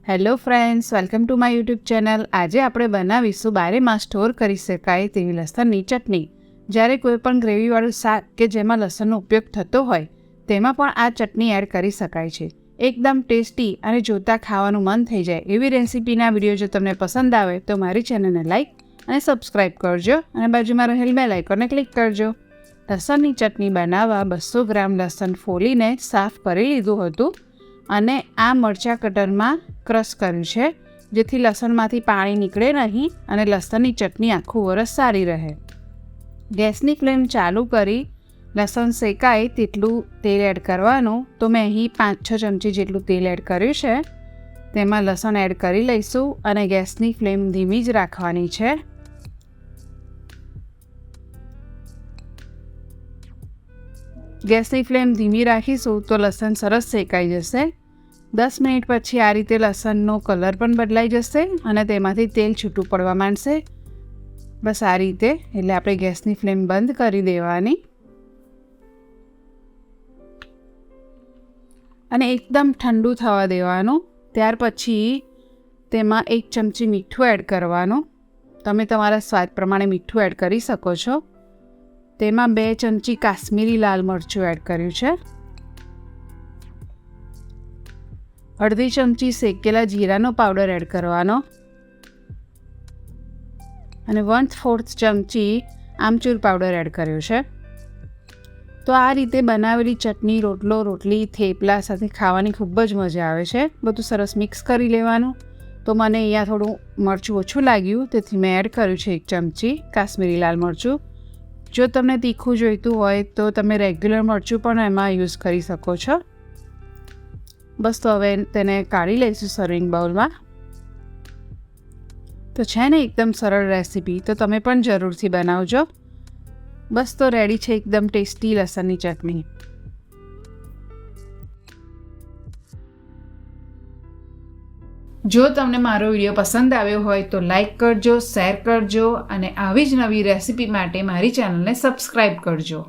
Hello friends, welcome to my YouTube channel. આજે આપણે બનાવીશું બારેમાસ સ્ટોર કરી શકાય તેવી લસણની ચટણી. જ્યારે કોઈ પણ ગ્રેવીવાળું શાક કે જેમાં લસણનો ઉપયોગ થતો હોય તેમાં પણ આ ચટણી એડ કરી શકાય છે. એકદમ ટેસ્ટી અને જોતાં ખાવાનું મન થઈ જાય એવી રેસીપીના વિડીયો જો તમને પસંદ આવે તો મારી ચેનલને લાઇક અને સબસ્ક્રાઈબ કરજો અને બાજુમાં રહેલ બેલ આઇકોનને ક્લિક કરજો. લસણની ચટણી બનાવવા 200 ગ્રામ લસણ ફોલીને સાફ કરી લીધું હતું અને આ મરચાં કટરમાં ક્રશ કર્યું છે, જેથી લસણમાંથી પાણી નીકળે નહીં અને લસણની ચટણી આખું વરસ સારી રહે. ગેસની ફ્લેમ ચાલુ કરી લસણ શેકાય તેટલું તેલ એડ કરવાનું. તો મેં અહીં 5-6 ચમચી જેટલું તેલ એડ કર્યું છે. તેમાં લસણ એડ કરી લઈશું અને ગેસની ફ્લેમ ધીમી જ રાખવાની છે. ગેસની ફ્લેમ ધીમી રાખીશું તો લસણ સરસ શેકાઈ જશે. 10 મિનિટ પછી આ રીતે લસણનો કલર પણ બદલાઈ જશે અને તેમાંથી તેલ છૂટું પડવા માંડશે. બસ આ રીતે. એટલે આપણે ગેસની ફ્લેમ બંધ કરી દેવાની અને એકદમ ઠંડુ થવા દેવાનું. ત્યાર પછી તેમાં 1 ચમચી મીઠું એડ કરવાનું. તમે તમારા સ્વાદ પ્રમાણે મીઠું એડ કરી શકો છો. તેમાં 2 ચમચી કાશ્મીરી લાલ મરચું એડ કર્યું છે. અડધી ચમચી શેકેલા જીરાનો પાવડર એડ કરવાનો અને 1/4 ચમચી આમચૂર પાવડર એડ કર્યો છે. તો આ રીતે બનાવેલી ચટણી રોટલો, રોટલી, થેપલા સાથે ખાવાની ખૂબ જ મજા આવે છે. બધું સરસ મિક્સ કરી લેવાનું. તો મને અહીંયા થોડું મરચું ઓછું લાગ્યું, તેથી મેં એડ કર્યું છે 1 ચમચી કાશ્મીરી લાલ મરચું. જો તમને તીખું જોઈતું હોય તો તમે રેગ્યુલર મરચું પણ એમાં યુઝ કરી શકો છો. બસ તો હવે તેને કાઢી લઈશું સર્વિંગ બાઉલમાં. તો છે ને એકદમ સરળ રેસીપી, તો તમે પણ જરૂરથી બનાવજો. બસ તો રેડી છે એકદમ ટેસ્ટી લસણની ચટણી. જો તમને મારો વિડીયો પસંદ આવ્યો હોય તો લાઈક કરજો, શેર કરજો અને આવી જ નવી રેસીપી માટે મારી ચેનલને સબસ્ક્રાઈબ કરજો.